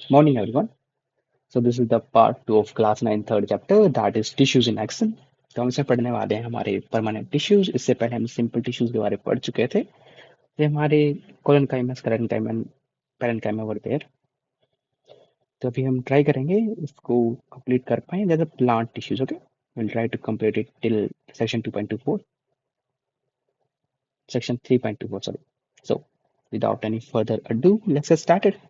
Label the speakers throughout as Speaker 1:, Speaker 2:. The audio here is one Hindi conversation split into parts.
Speaker 1: Morning, everyone. So this is the part 2 of class 9 third chapter, that is tissues in action. तो हम इसमें पढ़ने वाले हैं हमारे परमानेंट टिश्यूज। इससे पहले हम सिंपल टिश्यूज के बारे में पढ़ चुके थे। ये हमारे collenchyma, sclerenchyma, parenchyma were there. तो अभी हम ट्राई करेंगे इसको कंप्लीट कर पाए जैसे plant tissues. Okay, will try to complete it till section 2.24, section 3.24, sorry. So without any further ado, let's get started.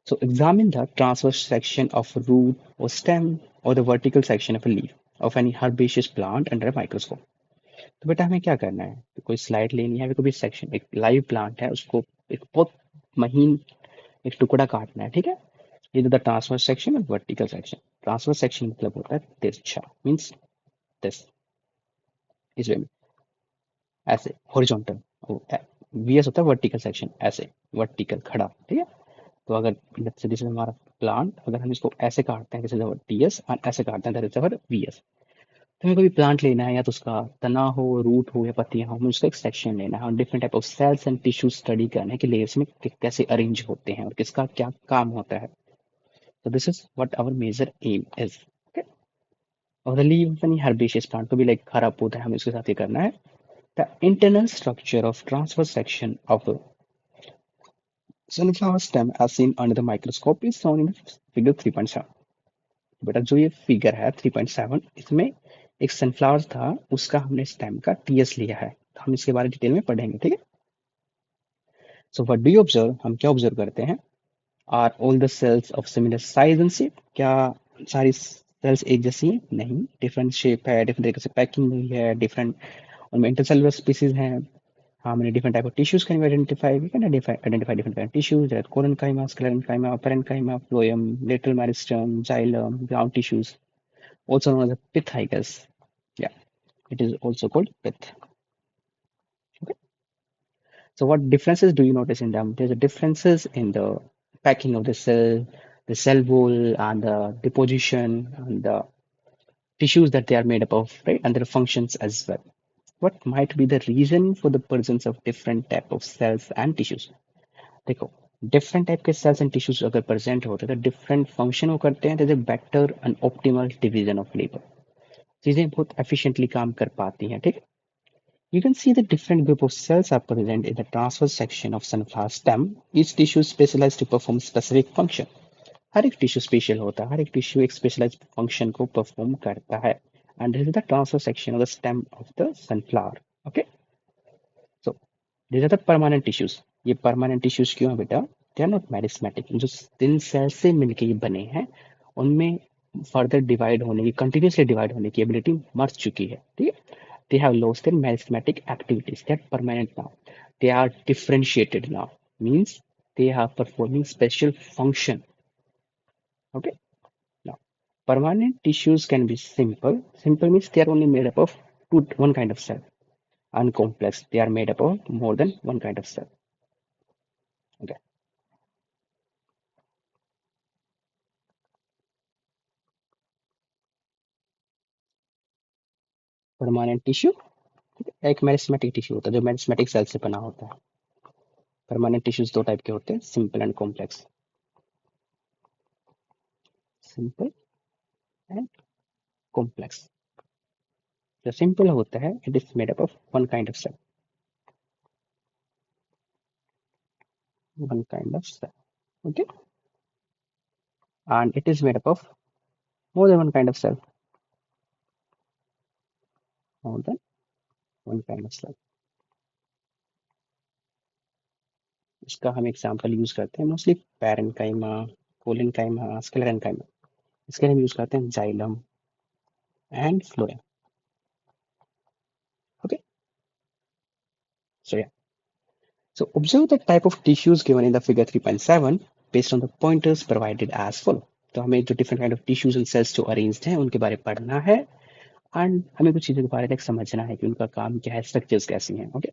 Speaker 1: So examine the transverse section of a root or stem or the vertical section of a leaf of any herbaceous plant under a microscope. तो बेटा हमें क्या करना है, तो कोई स्लाइड लेनी है, कोई भी सेक्शन, एक लाइव प्लांट है, उसको एक बहुत महीन एक टुकड़ा काटना है, ठीक है। ये द ट्रांसवर्स सेक्शन और वर्टिकल सेक्शन। ट्रांसवर्स सेक्शन मतलब होता है तिरछा, मीन्स दिस, इस वे में, ऐसे हॉरिजॉन्टल। वीएस होता है वर्टिकल सेक्शन, ऐसे वर्टिकल खड़ा, ठीक है। तो अगर लेट्स से दिस इज हमारा प्लांट, अगर हम इसको ऐसे काटते हैं, दिस इज अवर टीएस, और ऐसे काटते हैं, दैट इज अवर वीएस। तो हमें कोई प्लांट लेना है, या तो उसका तना हो, रूट हो, या पत्तियां हो, हमें उसका एक सेक्शन लेना है और different type of cells and tissue study करना है कि लेयर्स में कैसे अरेंज होते हैं और किसका क्या काम होता है। तो this is what our major aim is. और लीव यानी हर्बेशियस प्लांट को भी लाइक हरा पौधा है, हमें उसके साथ ये करना है। The internal structure of transverse section of sunflower stem as seen under the microscope is shown in figure 3.7। बेटा जो ये फिगर है 3.7, इसमें एक सनफ्लावर था, उसका हमने स्टेम का टीएस लिया है। तो हम इसके बारे में डिटेल में पढ़ेंगे, ठीक है। So what do you observe, हम क्या ऑब्जर्व करते हैं। Are all the cells of similar size and shape, क्या सारी सेल्स एक जैसी हैं? नहीं, डिफरेंट शेप है, डिफरेंट तरीके से पैकिंग हुई है, डिफरेंट उनमें इंटरसेलुलर स्पीसीज हैं। How many different type of tissues can we identify? We can identify different kind of tissues. There are collenchyma, sclerenchyma, parenchyma, phloem, lateral meristem, xylem, ground tissues, also known as a pith, I guess. Yeah, it is also called pith. Okay. So what differences do you notice in them? There's a differences in the packing of the cell wall, and the deposition, and the tissues that they are made up of, right? And their functions as well. What might be the reason for the presence of different type of cells and tissues? देखो, डिफरेंट टाइप के सेल्स एंड टिश्यूज अगर प्रेजेंट होते हैं तो डिफरेंट फंक्शन वो करते हैं, जैसे better and optimal division of labour, चीजें बहुत एफिशिएंटली काम कर पाती हैं, ठीक है। You can see the different group of cells are present in the transverse section of sunflower stem. Each tissue specialized to perform specific function. हर एक टिश्यू स्पेशल होता है, हर एक टिश्यू एक स्पेशलाइज्ड फंक्शन को परफॉर्म करता है। And this is the transverse section of the stem of the sunflower. Okay, so these are the permanent tissues। ये permanent tissues क्यों है बेटा? they are not meristematic. जो जिन सेल से मिलके ये बने हैं, उनमें फर्दर डिवाइड होने की, कंटिन्यूसली डिवाइड होने की एबिलिटी मर चुकी है, ठीक है। they have lost their meristematic activities, they are permanent now, they are differentiated now, means they are performing special function। okay, now permanent tissues can be simple. Simple means they are only made up of one kind of cell, and complex they are made up of more than one kind of cell। okay, permanent tissue एक मेरिस्मेटिक टिश्यू होता है जो मेरिस्मेटिक सेल से बना होता है। परमानेंट टिश्यूज दो टाइप के होते हैं, simple and complex. Simple and complex. जो सिंपल होता है, it is made up of one kind of cell, one kind of cell. Okay, and it is made up of more than one kind of cell, more than one kind of cell. इसका हम एग्जांपल यूज करते हैं मोस्टली पैरेन्काइमा, कोलिनकाइमा, स्क्लेरेन्काइमा। इसके लिए हम यूज करते हैं xylem and phloem. Okay, so या, so observe the type of tissues given in the figure 3.7 based on the pointers provided as follow। तो हमें जो different kind of tissues and cells जो अरेंज्ड हैं उनके बारे में पढ़ना है, एंड हमें कुछ चीजों के बारे में समझना है कि उनका काम क्या है, स्ट्रक्चर्स कैसी हैं। Okay,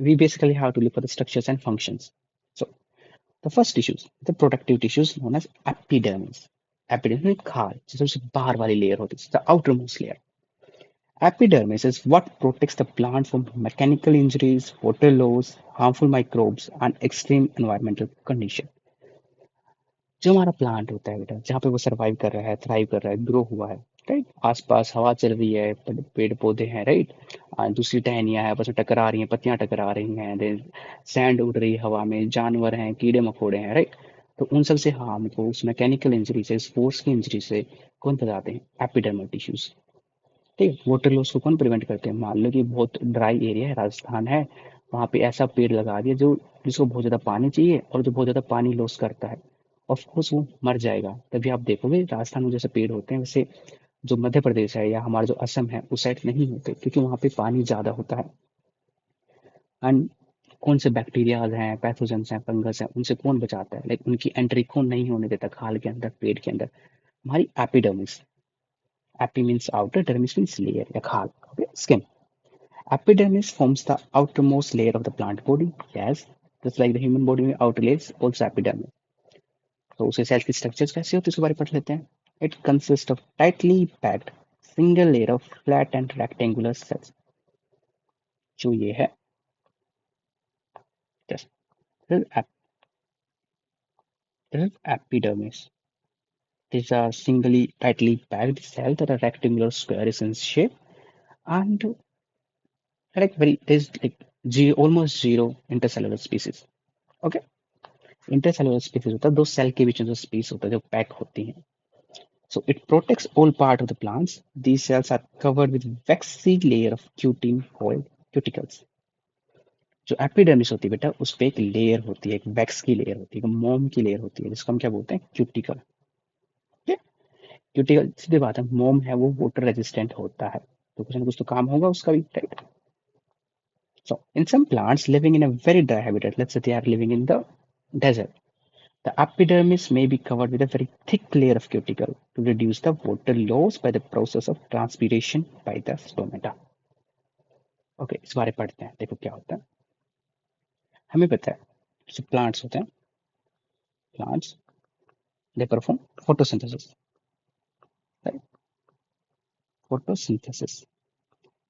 Speaker 1: we basically have to look for the structures and functions. So the first tissues, the productive tissues known as epidermis. Epidermis खाल, जो सबसे बाहर वाली लेयर होती है, the outermost layer. Epidermis is what protects the plant from mechanical injuries, water loss, harmful microbes, and extreme environmental conditions। जो हमारा प्लांट होता है बेटा, जहाँ पे वो सर्वाइव कर रहा है, थ्राइव कर रहा है, ग्रो हुआ है, राइट, आसपास हवा चल रही है, पेड़ पौधे हैं, राइट, दूसरी टहनियाँ है, आपस में टकरा रही हैं, पत्तियां टकरा रही हैं, देन सैंड उड़ रही है हवा में, जानवर हैं, कीड़े मकोड़े हैं, राइट। तो उन सब से हार्म को उस मैकेनिकल इंजरी से, स्पोर्ट्स की इंजरी से कौन बचाते हैं? Epidermal tissues. ठीक है, वाटर लॉस को कौन प्रिवेंट करते हैं? मान लो कि बहुत ड्राई एरिया है, राजस्थान है, वहां पे ऐसा पेड़ लगा दिया जो जिसको बहुत ज्यादा पानी चाहिए और जो बहुत ज्यादा पानी लॉस करता है, ऑफ कोर्स वो मर जाएगा। तभी आप देखोगे राजस्थान में जैसे पेड़ होते हैं, वैसे जो मध्य प्रदेश है या हमारा जो असम है उस साइड नहीं होते, क्योंकि वहां पे पानी ज्यादा होता है। एंड कौन से बैक्टीरियाज हैं, पैथोजेंस हैं, फंगस हैं, उनसे कौन बचाता है? लाइक उनकी एंट्री कौन नहीं होने देता खाल के अंदर, पेड़ के अंदर? हमारी epidermis. AP means outer, dermis means layer या खाल, okay, skin. Epidermis forms the outermost layer of the plant body. Yes, just like the human body में outer layer is also epidermis. तो उसे सेल की स्ट्रक्चर्स कैसे होती है उसके बारे में पढ़ लेते हैं। It consist of tightly packed single layer of flat and rectangular cells. जो ये है, just this is epidermis. These are singly tightly packed cells that are rectangular squares in shape and like very there's like zero, almost zero intercellular species. Okay, intercellular spaces होता है दो सेल के बीच में जो स्पेस होता है जो पैक होती है। So it protects all part of the plants. These cells are covered with waxy layer of cutin called cuticles. जो एपिडर्मिस होती है बेटा, उस पे एक लेयर होती है, एक वैक्स की लेयर होती है, एक मोम की लेयर होती है, जिसको हम क्या बोलते हैं? क्यूटिकल। क्यूटिकल सीधी बात है, मोम है वो वाटर रेजिस्टेंट होता है, तो कुछ ना कुछ तो काम होगा उसका भी, right. So in some plants living in a very dry habitat, let's say they are living in the desert, the epidermis may be covered with a very thick layer of cuticle to reduce the water loss by the process of transpiration by the stomata. Okay, इस बारे पढ़ते हैं, देखो क्या होता है। हमें पता है जो प्लांट्स होते हैं, plants they perform photosynthesis, right, photosynthesis.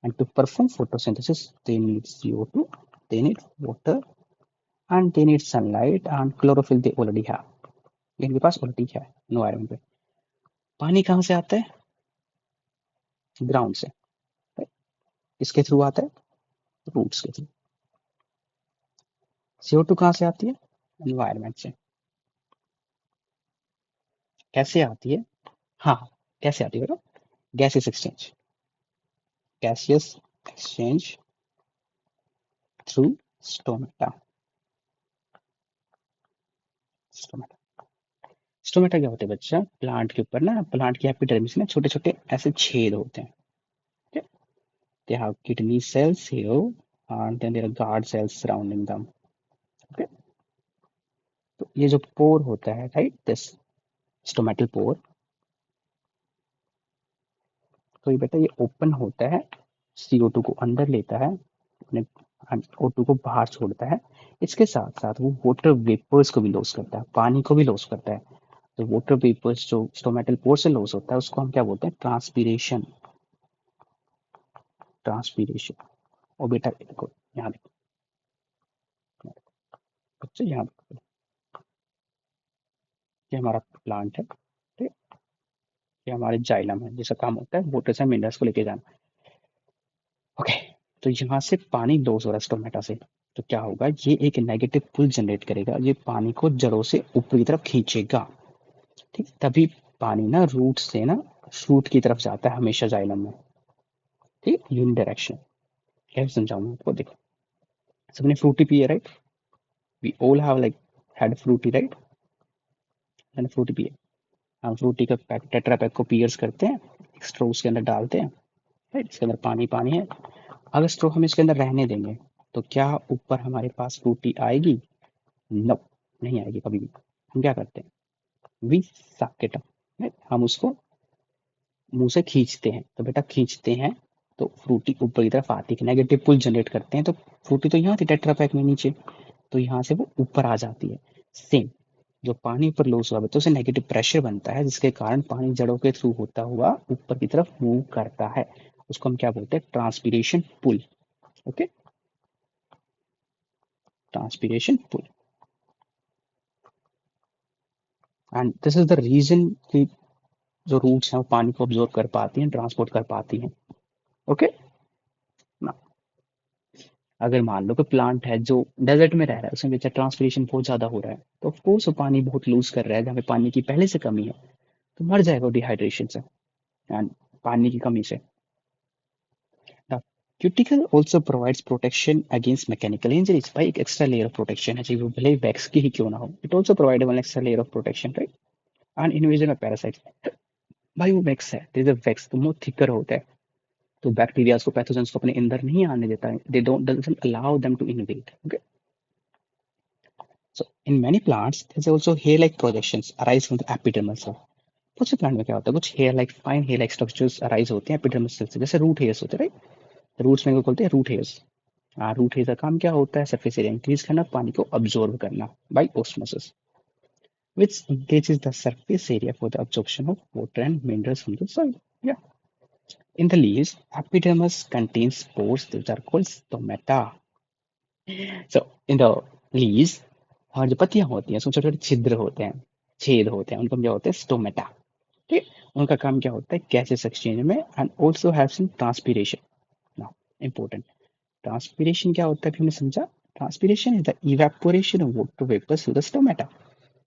Speaker 1: And to perform photosynthesis they need CO2, they need water, and they need sunlight, and chlorophyll they already have, इनके पास ऑलरेडी है एनवायरमेंट पे। पानी कहाँ से आता है? ग्राउंड से, right? किसके थ्रू आता है? रूट्स के थ्रू। CO2 कहाँ से आती है? एनवायरमेंट से। कैसे आती है? हाँ, कैसे आती है बेटा? Gaseous exchange, gaseous exchange through stomata। Stomata, stomata क्या होता है बच्चा? प्लांट के ऊपर ना, प्लांट की एपिडर्मिस में छोटे छोटे ऐसे छेद होते हैं, ठीक है? They have kidney cells here and then there are guard cells surrounding them, okay? तो ये जो पोर होता है, राइट, दिस स्टोमेटल पोर, तो ये बेटा ये ओपन होता है, CO2 को अंदर लेता है, अपने O2 को बाहर छोड़ता है, इसके साथ साथ वो वाटर वेपर्स को भी लॉस करता है, पानी को भी लॉस करता है। तो वाटर वेपर्स जो स्टोमेटल पोर से लॉस होता है उसको हम क्या बोलते हैं? ट्रांसपीरेशन। ट्रांसपीरेशन। और बेटा देखो, यहाँ देखो बच्चे, यहाँ देखो, ये हमारा प्लांट है, ठीक है? ये हमारे जाइलम है, जिसका काम होता है वाटर से मिनरल्स को लेके जाना। ओके, तो यहाँ से पानी लॉस हो रहा है स्टोमेटा से, तो क्या होगा? ये एक नेगेटिव पुल जनरेट करेगा, ये पानी को जड़ों से ऊपर की तरफ खींचेगा, ठीक, तभी पानी ना रूट से ना शूट की तरफ जाता है हमेशा जाइलम में, ठीक, यूनि डायरेक्शन। कैसे समझाऊं मैं आपको? देखो, सबने फ्रूटी पी है, right? We all have like had Frooti, right? मैंने फ्रूटी पी है। हम फ्रूटी का पैक, टेट्रा पैक को पियर्स करते हैं, स्ट्रो उसके अंदर डालते हैं, राइट, इसके अंदर पानी पानी है। अगर स्ट्रो हम इसके अंदर रहने देंगे तो क्या ऊपर हमारे पास फ्रूटी आएगी? नो, नहीं आएगी कभी भी। हम क्या करते हैं? वी सक इट अप, राइट, हम उसको मुंह से खींचते हैं। तो बेटा खींचते हैं तो फ्रूटी ऊपर की तरफ आती है, नेगेटिव पुल जनरेट करते हैं, तो फ्रूटी तो यहाँ थी टेट्रा पैक में नीचे, तो यहाँ से वो ऊपर आ जाती है। सेम, जो पानी ऊपर लॉस हुआ तो उसे नेगेटिव प्रेशर बनता है, जिसके कारण पानी जड़ों के थ्रू होता हुआ ऊपर की तरफ मूव करता है। उसको हम क्या बोलते हैं? Transpiration pull. Okay, transpiration pull. And this is the reason कि जो रूट्स हैं वो पानी को ऑब्जॉर्व कर पाती हैं, ट्रांसपोर्ट कर पाती हैं। ओके ना, अगर मान लो कि प्लांट है जो डेजर्ट में रह रहा है, उसमें बेचारा ट्रांसपिरेशन बहुत ज्यादा हो रहा है, तो ऑफकोर्स वो पानी बहुत लूज कर रहा है, जहाँ पे पानी की पहले से कमी है, तो मर जाएगा डिहाइड्रेशन से एंड पानी की कमी से। Now, cuticle also provides protection against mechanical injuries by एक extra layer of protection है, चाहे वो भले ही वैक्स की ही क्यों ना हो, it also provides one extra layer of protection, right? And invasion of parasites, भाई वो वैक्स है, there is a wax तो वो thicker होता है, तो बैक्टीरिया को पैथोजेंस को अपने अंदर नहीं आने देता है, they don't doesn't allow them to invade. Okay, so in many plants there's also hair like projections arise from the epidermal cell. कुछ से प्लांट में क्या होता है, कुछ hair like fine hair like structures arise होते हैं एपिडर्मल सेल से, जैसे रूट हेयर्स होते हैं, राइट? रूट्स में को बोलते हैं रूट हेयर्स। हाँ, रूट हेयर का काम क्या होता है, सरफेस एरिया इंक्रीज करना, पानी को अब्जॉर्ब करना by osmosis, which increases the surface area for the absorption of water and minerals from the soil. Yeah. In the leaves, epidermis contains spores that are called stomata. So in the leaves, और जो पत्तियां होती हैं उसमें छोटे छोटे छिद्र होते हैं, छेद होते हैं, उनको क्या होते हैं, स्टोमेटा। ठीक, उनका काम क्या होता है, गैसेस एक्सचेंज में and also helps in transpiration. Now important, transpiration क्या होता है, अभी हमने समझा। Transpiration is the evaporation of water vapours through the stomata.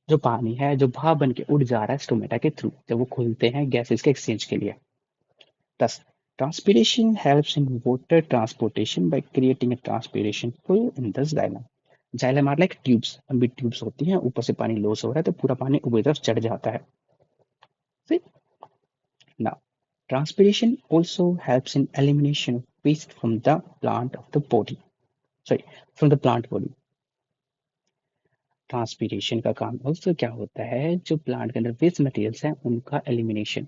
Speaker 1: जो पानी है जो भाप बन के उड़ जा रहा है स्टोमेटा के थ्रू, जब वो खुलते हैं गैसेस के एक्सचेंज के लिए। Thus, transpiration helps in water transportation by creating a transpiration pool in the xylem. Xylem are like tubes, लंबी ट्यूब्स होती हैं, ऊपर से पानी लॉस हो रहा है तो पूरा पानी ऊपर की तरफ चढ़ जाता है। See? Now, transpiration also helps in elimination of waste from the plant of the body. Sorry, from the plant body. Transpiration का काम also क्या होता है, जो प्लांट के अंदर वेस्ट मटेरियल्स हैं उनका एलिमिनेशन।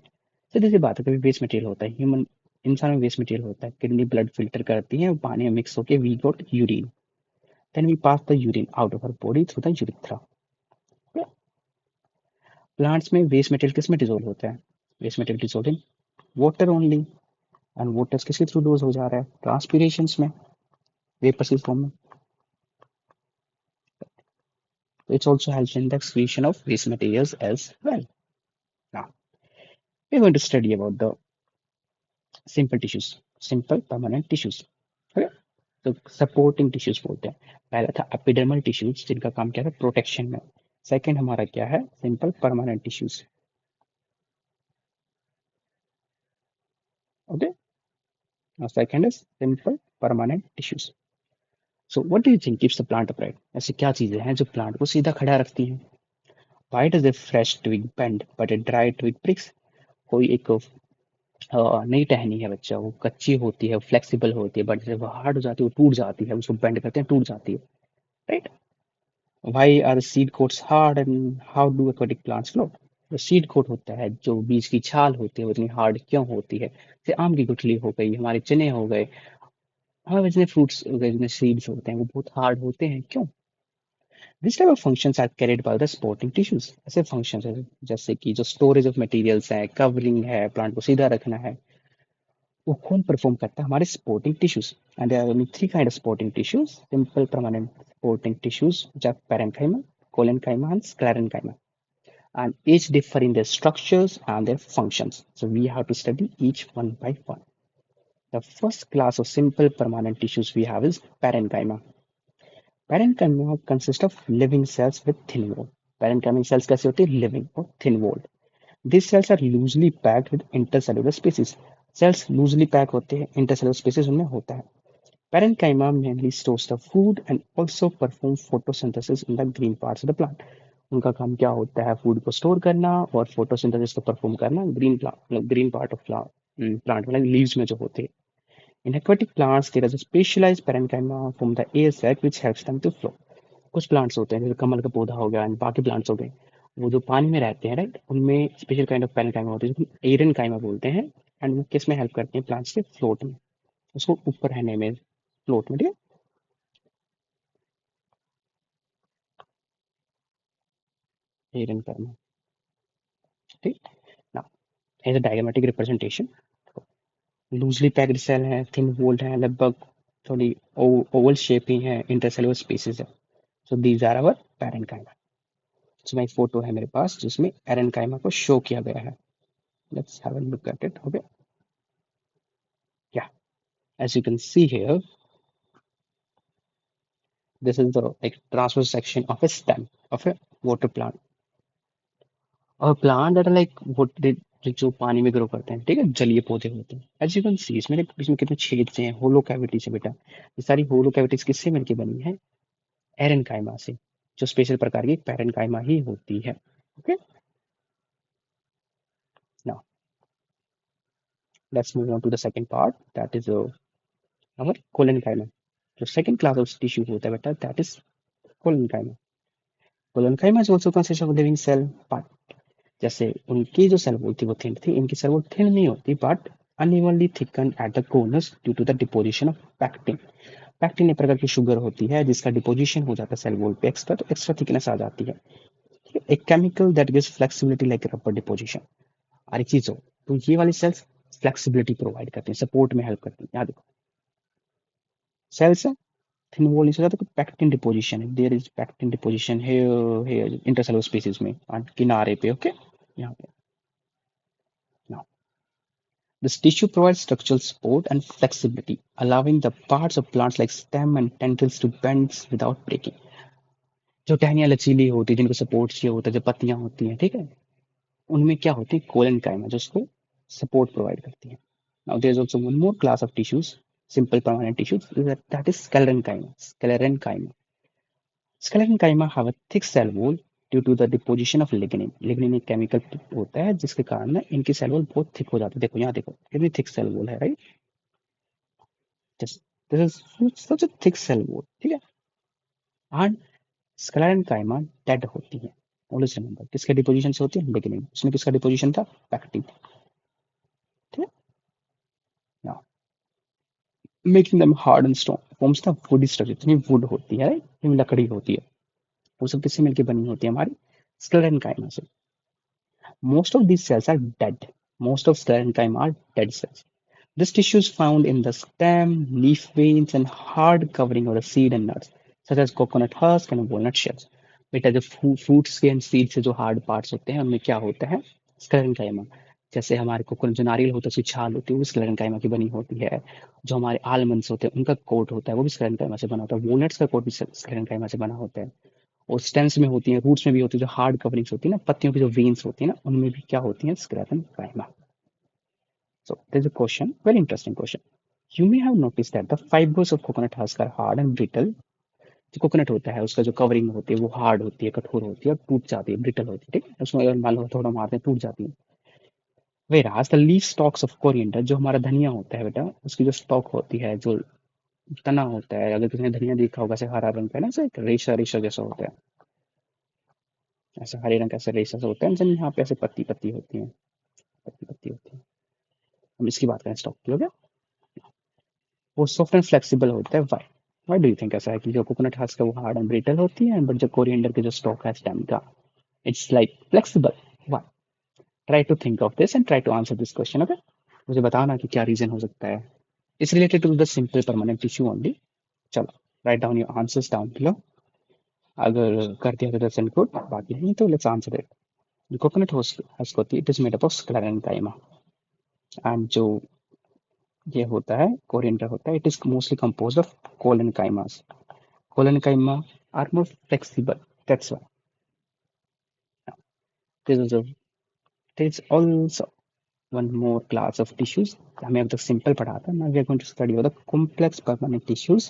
Speaker 1: सीधी सी बात है, कभी वेस्ट मटेरियल होता है, ह्यूमन इंसान में वेस्ट मटेरियल होता है, किडनी ब्लड फिल्टर करती है, पानी में मिक्स होकर we got urine, then we pass the urine out of our body through the urethra. Plants में वेस्ट मटेरियल किस में डिजोल्व होता है, waste material dissolve in water only, and water किसके थ्रू लूज हो जा रहा है, ट्रांसपीरेशन में, वेपर्स की फॉर्म में। It's also helps in the excretion of waste materials as well. Now we are going to study about the simple tissues, simple permanent tissues. तो सपोर्टिंग टिश्यूज बोलते हैं। पहला था एपिडर्मल टिश्यूज जिनका काम क्या है, प्रोटेक्शन में। सेकंड हमारा क्या है, simple permanent tissues. Okay, second is simple permanent tissues. So what do you think keeps the plant upright, ऐसी क्या चीजें हैं जो प्लांट को सीधा खड़ा रखती हैं। Why does a fresh twig bend but a dry twig breaks. कोई एक नई टहनी है बच्चा, वो कच्ची होती है, फ्लेक्सिबल होती है, बट जब वो हार्ड हो जाती है वो टूट जाती है, उसको बेंड करते हैं टूट जाती है, right? Why are the seed coats hard and how do aquatic plants grow? जो सीड कोट होता है, जो बीज की छाल होती है, वो इतनी हार्ड क्यों होती है, जैसे आम की गुठली हो गई, हमारे चने हो गए, हमारे जितने फ्रूट्स हो गए, जितने सीड्स होते हैं वो बहुत हार्ड होते हैं, क्यों? This type of functions are carried by the supporting tissues. ऐसे फंक्शंस है जैसे कि जो स्टोरेज ऑफ मटेरियल्स है, कवरिंग है, प्लांट को सीधा रखना है, वो कौन परफॉर्म करता है, हमारे supporting tissues. And there are only three kind of supporting tissues, simple permanent supporting tissues which are parenchyma, collenchyma and sclerenchyma, and each differ in their structures and their functions. So we have to study each one by one. The first class of simple permanent tissues we have is parenchyma. Parenchyma consists of living cells with thin wall. Parenchymic cells कैसे होते हैं, living or thin walled. These cells are loosely packed with intercellular spaces. Cells loosely packed होते हैं, intercellular spaces उनमें होता है. Parenchyma mainly stores the food and also perform photosynthesis in the green parts of the plant. उनका काम क्या होता है, फूड को स्टोर करना और फोटोसिंथेसिस को परफॉर्म करना, ग्रीन पार्ट ऑफ प्लांट मतलब लीव्स में जो होते हैं। In aquatic plants there is a specialized parenchyma from the air sac which helps them to flow. कुछ प्लांट्स होते हैं जैसे कमल का पौधा हो गया एंड बाकी प्लांट्स हो गए, वो जो पानी में रहते हैं, राइट, उनमें स्पेशल काइंड ऑफ पैरेन्काइमा होते हैं जिसको एरनकाइमा बोलते हैं, एंड वो किस में हेल्प करते हैं, प्लांट्स के फ्लोट में, उसको ऊपर रहने में, फ्लोट में, ठीक है, एरनकाइमा। ठीक, now as a diagrammatic representation, loosely packed cell हैं, थिन वॉल्ड हैं, लगभग थोड़ी ओवल शेप ही है, इंटरसेलुलर स्पेसिस है। So these are our parenchyma. इसमें एक फोटो है मेरे पास जिसमें एरेनकाइमा को शो किया गया है. Let's have a look at it. Okay. Yeah. As you can see here, this is the like transverse section of a stem of a water plant. और प्लांट दैट आर लाइक जो पानी में ग्रो करते हैं, ठीक है, जलीय पौधे होते हैं. एज यू कैन सी इसमें कितने छेद से हैं, होलो कैविटीज है बेटा. ये सारी होलो कैविटीज किससे मिलकर बनी है? एरेनकाइमा से, जो स्पेशल प्रकार की पैरेनकाइमा ही होती है. Okay. Now let's move on to the second part, that is our collenchyma. जो सेकंड क्लास ऑफ टिश्यू होता है बेटा, that is collenchyma. Collenchyma is also consist of living cell. जैसे उनकी जो सेल वॉल थी वो थिन थी, इनकी सेल वॉल थिन नहीं होती but unevenly thicken at the corners due to the deposition of pectin. Pectin एक प्रकार की शुगर होती है जिसका डिपोजिशन हो जाता है सेल वॉल पे एक्स्ट्रा, तो एक्स्ट्रा थिकनेस आ जाती है. एक chemical that gives flexibility like rubber deposition. और एक चीज हो, तो ये वाली सेल्स फ्लेक्सिबिलिटी प्रोवाइड करती हैं, सपोर्ट में हेल्प करती हैं. याद देखो, सेल्स है थिन वॉल नहीं हो जाता, तो पैक्टिन डिपोजिशन है, there is pectin deposition here intercellular spaces में किनारे पे. ओके. यहाँ पे now this tissue provides structural support and flexibility, allowing the parts of plants like stem and tendrils to bend without breaking. जो टहनियाँ लचीली होती है, जिनको सपोर्ट चाहिए होता है, जो पत्तियां होती हैं, ठीक है, उनमें क्या होती है? कोलन काइमा, जो उसको सपोर्ट प्रोवाइड करती है. Now there is also one more class of tissues, simple permanent tissues, that is sclerenchyma. Sclerenchyma have a thick cell wall due to the deposition of lignin. Lignin एक केमिकल होता है जिसके कारण ना इनकी सेल वॉल बहुत थिक हो जाती है. देखो यहाँ देखो कितनी थिक सेल वॉल है, right. This is such a thick cell wall, ठीक है. एंड स्क्लेरेंकाइमा डेड होती है. ऑलवेज रिमेंबर, किसके डिपोजिशन से होती है? लिग्निन. उसमें किसका डिपोजिशन था? पैक्टिन. ठीक है. Now making them hard and strong forms the woody structure. जितनी वुड होती है, राइट, लकड़ी होती है, वो सब किससे मिलकर बनी होती है? हमारी स्क्लेरेंकाइमा से. Most of these cells are dead. Most of sclerenchyma are dead cells. This tissue is found in the stem, leaf veins, and hard covering of the seed and nuts, such as coconut husk and walnut shells. बेटा जो फ्रूट्स के एंड सीड से जो हार्ड पार्ट्स होते हैं उनमें क्या होता है? स्क्लेरेंकाइमा. जैसे हमारे कोकोनट जो नारियल होता है उसकी छाल होती है वो स्क्लेरेंकाइमा की बनी होती है. जो हमारे आलमंड्स होते हैं उनका कोट होता है वो भी स्क्लेरेंकाइमा से बना होता है. वॉलनट्स का कोट भी स्क्लेरेंकाइमा से बना होता है. और स्टेम्स में होती हैं, रूट्स में भी होती है, जो हार्ड कवरिंग्स होती है ना, पत्तियों की जो वेन्स होती है ना, उनमें भी क्या होती है? Sclerenchyma. So there's a question, very interesting question. You may have noticed that the fibers of coconut husk are hard and brittle. जो कोकोनट होता है उसका जो कवरिंग होती है वो हार्ड होती है, कठोर होती है और टूट जाती है, ब्रिटल होती है, ठीक है. उसमें अगर मान लो थोड़ा मारते हैं टूट जाती है. Whereas the leaf stalks of coriander, जो हमारा धनिया होता है बेटा, उसकी जो स्टॉक होती है, जो तना होता है, अगर किसी ने धनिया देखा होगा, ऐसे हरा रंग का है ना, ऐसे एक रेशा रेशा जैसा होता है, ऐसा हरे रंग का ऐसा रेशा सा होता है, यहाँ पे ऐसे पत्ती पत्ती होती है, पत्ती पत्ती होती है. हम इसकी बात करें स्टॉक की, हो गया. वो सॉफ्ट एंड फ्लेक्सिबल होता है. Why why do you think ऐसा है कि जो कोकोनट हस्क है वो हार्ड एंड ब्रिटल होती है, बट जो कोरिएंडर के जो स्टॉक है स्टेम का, it's like flexible. Why? Try to think of this and try to answer this question. Okay. मुझे बताना कि क्या रीजन हो सकता है. It's related to the simple permanent tissue only. चलो, right down your answers down below. अगर कर दिया तो दैट्स गुड, बाकी नहीं तो लेट्स आंसर इट. जो कोकोनट हस्क होती है, it is made up of sclerenchyma. And जो ये होता है कोरिएंडर होता है, it is mostly composed of collenchymas. Collenchyma are more flexible. That's why. Now, there is also one more class of tissues. हमें अब तक simple पढ़ा था. Now we are going to study about the complex permanent tissues,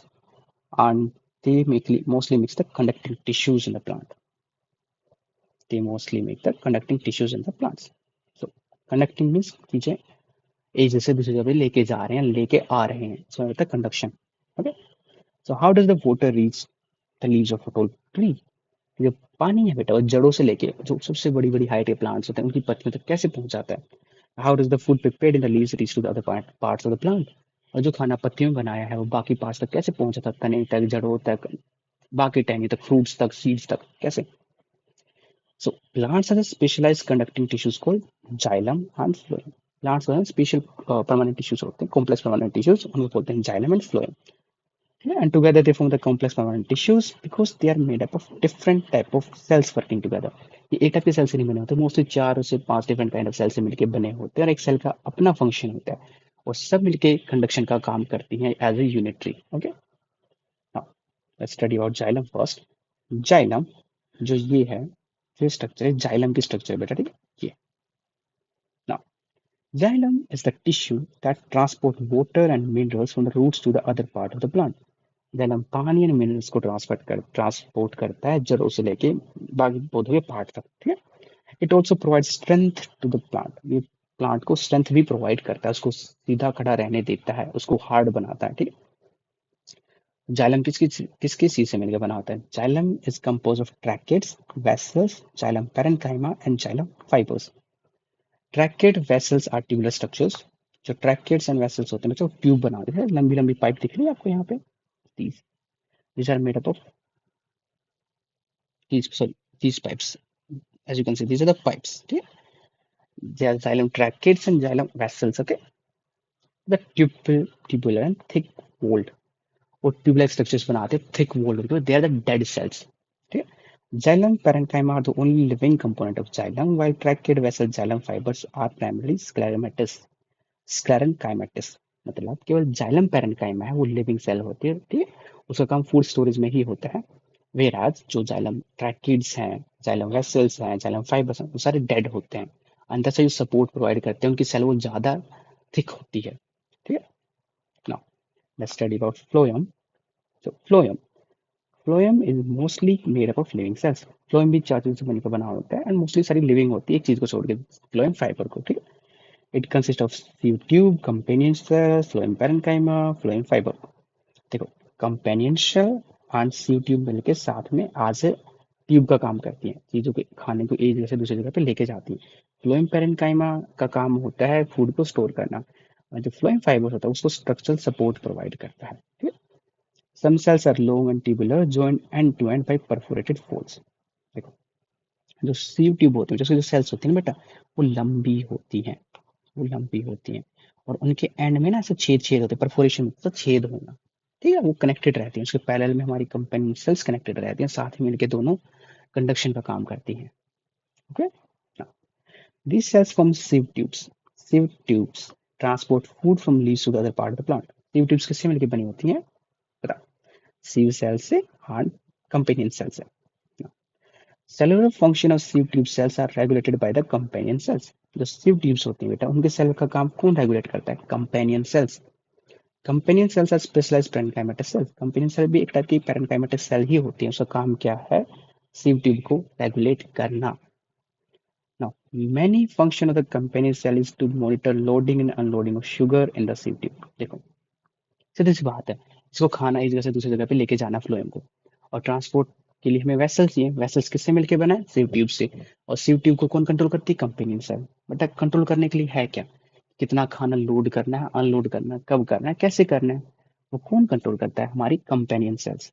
Speaker 1: and they mostly makes the conducting tissues in the plant. They mostly make the conducting tissues in the plants. So conducting means चीजें एक जैसे दूसरी जगह लेके जा रहे हैं, लेके आ रहे हैं. So होता है conduction. Okay. So how does the water reach the leaves of a tall tree? जो पानी है बेटा वो जड़ों से लेके जो सबसे बड़ी बड़ी हाइट के प्लांट्स होते हैं उनकी पत्तियों तक कैसे पहुंच जाता है? How does the food prepared in the leaves reach to the other parts of the plant? और जो खाना पत्तियों में बनाया है वो बाकी पार्ट्स तक कैसे पहुंच जाता है? तने तक, जड़ों तक, बाकी टहनी तक, फ्रूट्स तक, सीड्स तक, कैसे? So plants are specialized conducting tissues called xylem and phloem. Plants जो है स्पेशल परमानेंट टिश्यूज होते हैं, कॉम्प्लेक्स परमानेंट टिश्यूज, उनको बोलते हैं xylem and phloem. And together they form the complex permanent tissues because they are made up of different type of cells working together. ये एक टाइप के सेल से नहीं बने होते, मोस्टली 4 से 5 डिफरेंट काइंड ऑफ सेल से मिलके बने होते हैं और एक सेल का अपना फंक्शन होता है और सब मिलके कंडक्शन का काम करती हैं as a unitary. Okay, now let's study about xylem first. Xylem जो ये है, ये स्ट्रक्चर है जाइलम की स्ट्रक्चर बेटा, ठीक है. ये now xylem is the tissue that transport water and minerals from the roots to the other part of the plant. xylem पानी और मिनरल्स को ट्रांसपोर्ट करता है जड़ों से लेके बाकी पौधों के पार्ट तक, ठीक है. It also provide strength to the plant. ये प्लांट को स्ट्रेंथ भी प्रोवाइड करता है, उसको सीधा खड़ा रहने देता है, उसको हार्ड बनाता है, ठीक है. जाइलम किसके चीज से मिलकर बना होता है? Xylem is compose of tracheids, vessels, xylem parenchyma and xylem fibres. Tracheid vessels are tubular structures. जो ट्रैकेट्स एंड वेसल्स होते हैं जो ट्यूब बनाते हैं, लंबी लंबी पाइप दिख रही है आपको यहाँ पे, these these are made up of these pipes. As you can see, these are the pipes, okay. They are xylem tracheids and xylem vessels, okay. The tubular and thick walled और ट्यूबलाइक स्ट्रक्चर्स बनाते हैं thick walled, because they are the dead cells, ठीक है. Xylem parenchyma are the only living component of xylem, while trachid vessel xylem fibers are primarily scleromatous. स्क्लेरेनकाइमेटिस मतलब केवल जाइलम पैरेन्काइमा है, वो लिविंग सेल होती है, ठीक है. उसका काम फूड स्टोरेज में ही होता है. वेराज जो जाइलम ट्रैकिड्स हैं, जाइलम वेसल्स हैं, जाइलम फाइबर्स हैं, वो सारे डेड होते हैं. अंदर से जो सपोर्ट प्रोवाइड करते हैं उनकी सेल वो ज्यादा थिक होती है, ठीक है. Now let's study about phloem. So phloem is mostly made up of living cells. Phloem भी 4 चीजों से बनकर बना होता है एंड मोस्टली सारी लिविंग होती है, एक चीज को छोड़ के, phloem फाइबर को, ठीक है. It consist of sieve tube, companion cell, phloem parenchyma, phloem fibre. देखो, companion cell and sieve tube मिलके साथ में आज ट्यूब का काम करती हैं, चीजों के खाने को एक जगह से दूसरी जगह पे लेके जाती हैं. फ्लोएम पैरेन्काइमा का काम होता है फूड को स्टोर करना और जो फ्लोएम फाइबर होता है उसको स्ट्रक्चरल सपोर्ट प्रोवाइड करता है, ठीक है. Some cells are long and tubular joined end to end by perforated folds. देखो, जो सीव ट्यूब होती है, जो सेल्स होती है ना बेटा, वो लंबी होती हैं, वो लंबी होती हैं और उनके एंड में ना ऐसे छेद छेद होते हैं, परफोरेशन मतलब छेद होना, ठीक है. वो कनेक्टेड रहती हैं, उसके पैरेलल में हमारी कंपेनियन सेल्स कनेक्टेड रहती हैं, साथ में मिलके दोनों कंडक्शन का काम करती हैं, okay. These cells from sieve tubes. Sieve tubes transport food from leaves to the other part of the plant. Sieve tubes किससे मिलकर बनी होती हैं? बता. सिव सेल से एंड कंपेनियन सेल से. Cellular function of sieve tube cells are regulated by the companion cells. जो सिव ट्यूब्स होती हैं बेटा, उनके सेल का काम कौन रेगुलेट करता है? Companion cells. Companion cells are specialised parenchymatous cells. Companion cell भी एक टाइप की पैरेन्काइमेटस सेल ही होती है, उसका काम क्या है? सिव ट्यूब को रेगुलेट करना. Now many function of the companion cell is to monitor loading and unloading of sugar in the sieve tube. देखो, सीधी सी बात है, इसको खाना एक जगह से दूसरी जगह पे लेके जाना फ्लोएम को, और ट्रांसपोर्ट के लिए हमें वेसल्स चाहिए. वेसल्स किससे मिलके बना है? सिव ट्यूब से. और सिव ट्यूब को कौन कंट्रोल करती है? Companion cell. बट कंट्रोल करने के लिए है क्या? कितना खाना लोड करना है, अनलोड करना है, कब करना है, कैसे करना है, वो कौन कंट्रोल करता है? हमारी companion cells.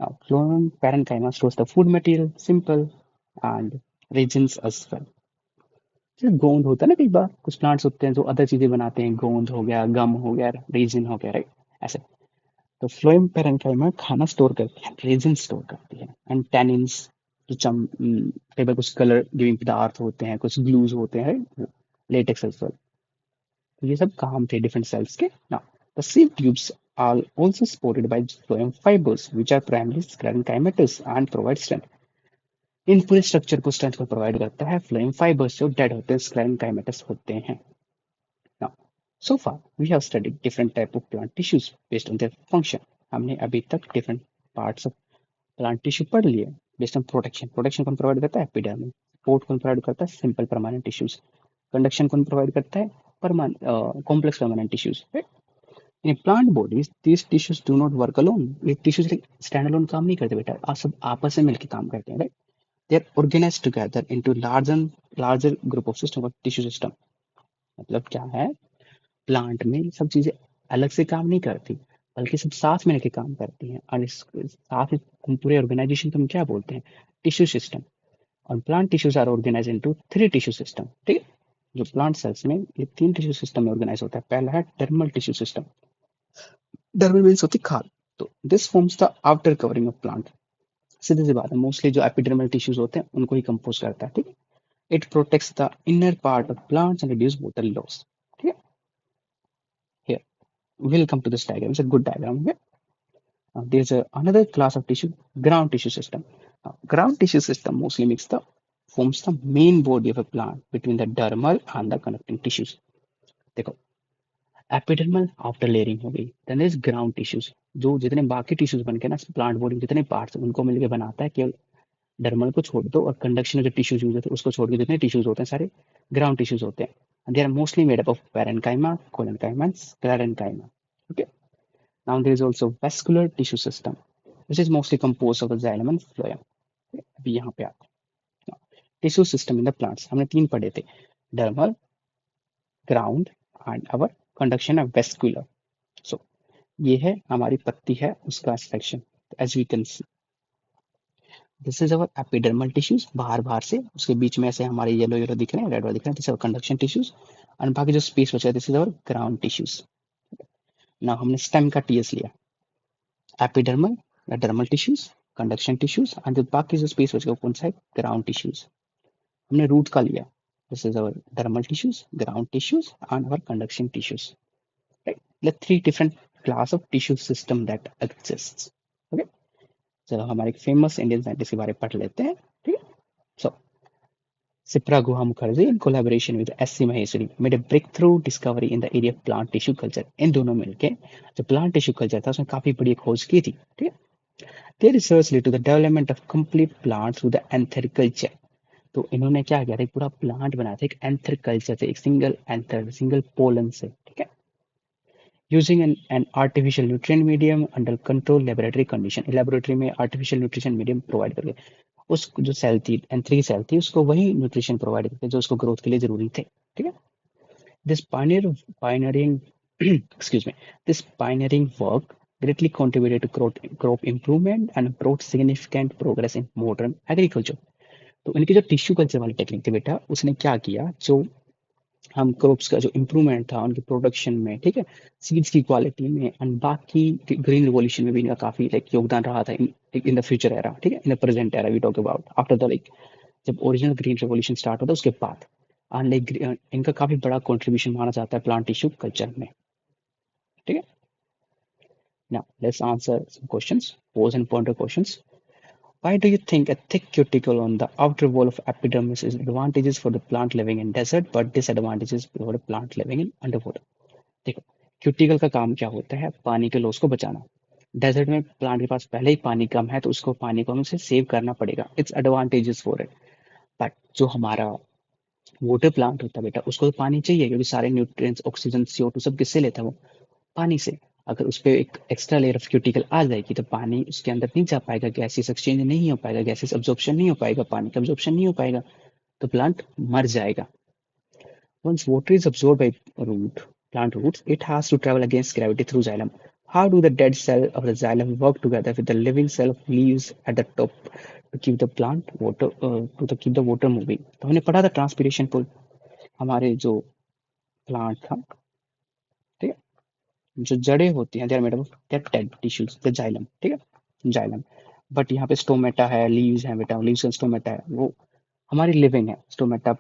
Speaker 1: Phloem parenchyma stores the food material, simple and resins as well. जैसे गोंद होता है ना, कई बार कुछ प्लांट्स होते हैं जो अदर चीजें बनाते हैं, गोंद हो गया, गम हो गया, रेजिन हो गया, राइट, ऐसे. तो फ्लोएम पैरेन्काइमा खाना स्टोर करती है, रेजिन स्टोर करती है, एंड टैनिन्स जो कई बार कुछ कलर गिविंग पदार्थ होते हैं, कुछ ग्लूज होते हैं, लेटेक्स एज वेल. तो ये सब काम थे डिफरेंट सेल्स के. Now the sieve tubes are also supported by phloem fibres which are primary sclerenchymatous and provide strength. इन पूरे स्ट्रक्चर को स्ट्रेंथ को प्रोवाइड करता है फ्लोएम फाइबर्स जो डेड होते हैं, sclerenchymatous होते हैं. Now so far we have studied different type of plant tissues based on their function. हमने अभी तक different parts of plant tissue पढ़ लिए बेस्ड ऑन प्रोटेक्शन. प्रोटेक्शन कौन प्रोवाइड करता है? एपिडर्मिस. सपोर्ट कौन प्रोवाइड करता है? Simple permanent tissues. कंडक्शन कौन प्रोवाइड करता है? Complex permanent tissues. In plant bodies these tissues do not work alone. ये टिश्यूज स्टैंड अलोन काम नहीं करते बेटा, आप सब आपस में मिलकर काम करते हैं, right. They are organised together into larger group of system, tissue system. मतलब क्या है? प्लांट में सब चीजें अलग से काम नहीं करती, बल्कि सब साथ में लेके काम करती हैं, और इस साथ ही हम पूरे ऑर्गेनाइजेशन को हम क्या बोलते हैं? Tissue system. और plant tissues are organise into 3 tissue system, ठीक है. जो प्लांट सेल्स में ये 3 टिश्यू सिस्टम में ऑर्गेनाइज होता है. पहला है dermal tissue system. Dermal means होती है खाल. तो this forms the outer covering of plant. सीधी सी बात है, मोस्टली जो एपिडर्मल टिश्यूज होते हैं उनको ही कंपोज करता है, ठीक है। It protects the inner part of plants and reduce water loss, ठीक है। Here we'll come to this diagram. It's a good diagram. Okay? There's another class of tissue, ground tissue system. Ground tissue system mostly makes the forms the main body of a plant between the dermal and the connecting tissues. देखो, एपिडर्मल आफ्टर लेयरिंग हो गई, देन इज ग्राउंड टिश्यूज, जो जितने बाकी टिश्यूज बन के ना प्लांट बॉडी जितने पार्ट्स उनको मिलकर बनाता है, केवल डर्मल को छोड़ दो और कंडक्शन में जो टिश्यूज यूज होते हैं उसको छोड़ के जितने टिश्यूज होते हैं सारे ग्राउंड टिश्यूज होते हैं। They are mostly made up of parenchyma, collenchyma, sclerenchyma. Okay, now there is also vascular tissue system which is mostly composed of the xylem and phloem। अभी यहाँ पे आते हैं tissue system in the plants, हमने तीन पढ़े थे, dermal, ground and our conduction of vascular. So ये है हमारी पत्ती है उसका section, as we can see this is our epidermal tissues, बाहर बाहर से उसके बीच में ऐसे हमारे येलो येलो दिख रहे हैं, रेड वाले दिख रहे हैं, दिस इज कंडक्शन टिश्यूज। और बाकी जो स्पेस बचा है this is our ground tissues. ना हमने स्टेम का टीएस लिया, एपिडर्मल या dermal tissues, conduction tissues, and बाकी जो स्पेस बचा कौन सा है, ग्राउंड टिश्यूज। हमने रूट का लिया, this is our dermal tissues, ground tissues and our conduction tissues, right. The three different class of tissue system that exist. Okay, चलो हमारे फेमस इंडियन साइंटिस्ट के बारे में पढ़ लेते हैं, ठीक है। सो Sipra Guha Mukherjee, in collaboration with S.C. Maheshwari, made a breakthrough discovery in the area of plant tissue culture। इन दोनों मिलके जो प्लांट टिश्यू कल्चर था उसमें काफी बड़ी खोज की थी, ठीक है। Their research led to the development of complete plants through the anther culture। तो इन्होंने क्या किया था, एक पूरा प्लांट बनाया था एक एंथर कल्चर से, एक सिंगल एंथर सिंगल पोलन से, ठीक है। Using an artificial nutrient medium under control laboratory condition, laboratory में आर्टिफिशियल न्यूट्रिशन मीडियम प्रोवाइड करके उस जो सेल थी एंथ्री सेल थी उसको वही न्यूट्रिशन प्रोवाइड करते जो उसको ग्रोथ के लिए जरूरी थे, ठीक है। This pioneering excuse me, this pioneering work greatly contributed to crop improvement and brought significant progress in modern agriculture। तो इनकी जो टिश्यू कल्चर वाली टेक्निक थी बेटा, उसने क्या किया, जो हम क्रॉप्स का जो इम्प्रूवमेंट था उनके प्रोडक्शन में, ठीक है, सीड्स की क्वालिटी में एंड बाकी ग्रीन रिवॉल्यूशन में भी इनका काफी लाइक योगदान रहा था इन द फ्यूचर एरा, ठीक है, in the present era we talk about after the like जब ओरिजिनल ग्रीन रिवॉल्यूशन स्टार्ट होता है उसके बाद, एंड लाइक इनका काफी बड़ा कंट्रीब्यूशन माना जाता है प्लांट टिश्यू कल्चर में, ठीक है। Now let's answer some questions, pose and pointer questions. Why do you think a thick cuticle on the outer wall of epidermis is advantageous for the plant living in desert but disadvantageous for the plant living in underwater? देखो, क्यूटिकल का काम क्या होता है, पानी के लॉस को बचाना। डेजर्ट में प्लांट के पास पहले ही पानी कम है तो उसको पानी को हमें सेव करना पड़ेगा, its advantages for it. But जो हमारा वाटर प्लांट होता है बेटा उसको तो पानी चाहिए, क्योंकि सारे न्यूट्रिएंट्स ऑक्सीजन CO2 सब किससे लेता है वो, पानी से। अगर उस पर एक एक्स्ट्रा लेयर ऑफ क्यूटिकल आ जाएगी तो पानी उसके अंदर नहीं जा पाएगा, गैसेस एक्सचेंज नहीं हो पाएगा, गैसेस अब्जॉर्प्शन नहीं हो पाएगा, पानी का अब्जॉर्प्शन नहीं हो पाएगा, तो प्लांट मर जाएगा। Once water is absorbed by plant roots, it has to travel against gravity through xylem। How do the dead cell of the xylem work together with the living cell of leaves at the top to keep the plant water keep the water moving? तो हमने पढ़ा था ट्रांसपिरेशन पुल, हमारे जो प्लांट था, ठीक है, जो जड़ें होती हैं, they are made of dead tissues, the xylem, ठीक है, जाइलम। बट यहाँ पे स्टोमेटा है, लीव्स हैं बेटा, लीव्स एंड स्टोमेटा है, वो हमारी लिविंग है। स्टोमेटा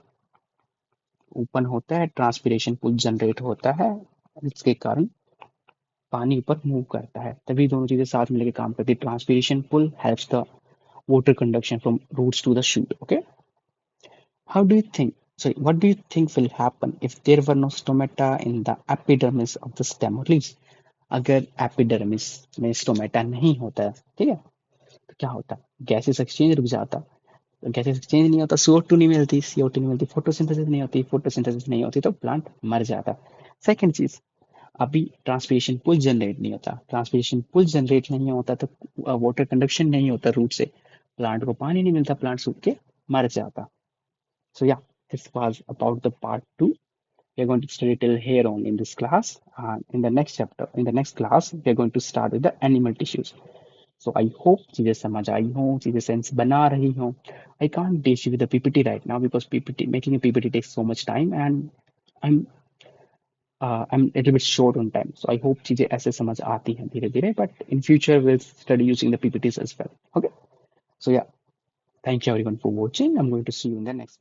Speaker 1: ओपन होता है, ट्रांसपिरेशन पुल जनरेट होता है, इसके कारण पानी ऊपर मूव करता है, तभी दोनों चीजें साथ मिलकर काम करती है। Transpiration pull helps the water conduction from roots to the shoot। Okay, how do you think, sorry, what do you think will happen if there were no stomata in the epidermis of the stem or leaves? अगर एपिडर्मिस में स्टोमेटा नहीं होता, ठीक है, तो क्या होता, गैसेस एक्सचेंज रुक जाता, गैसेस एक्सचेंज नहीं होता, CO2 नहीं मिलती, CO2 नहीं मिलती, फोटोसिंथेसिस नहीं होती, फोटोसिंथेसिस नहीं होती तो प्लांट मर जाता। सेकंड चीज, अभी ट्रांसपिरेशन पुल जनरेट नहीं होता, ट्रांसपिरेशन पुल जनरेट नहीं होता तो वाटर कंडक्शन नहीं होता रूट से, प्लांट को पानी नहीं मिलता, प्लांट सूख के मर जाता। सो या this was about the part 2। We are going to study till here on in this class. In the next chapter, in the next class, we are going to start with the animal tissues. So I hope चीजें समझ आई हो, चीजें सेंस बना रही हो। I can't teach you with the PPT right now because PPT making a PPT takes so much time, and I'm I am little bit short on time, so I hope चीजें ऐसे समझ आती हैं धीरे धीरे, but in future will study using the PPTs as well. Okay, so yeah, thank you everyone for watching. I'm going to see you in the next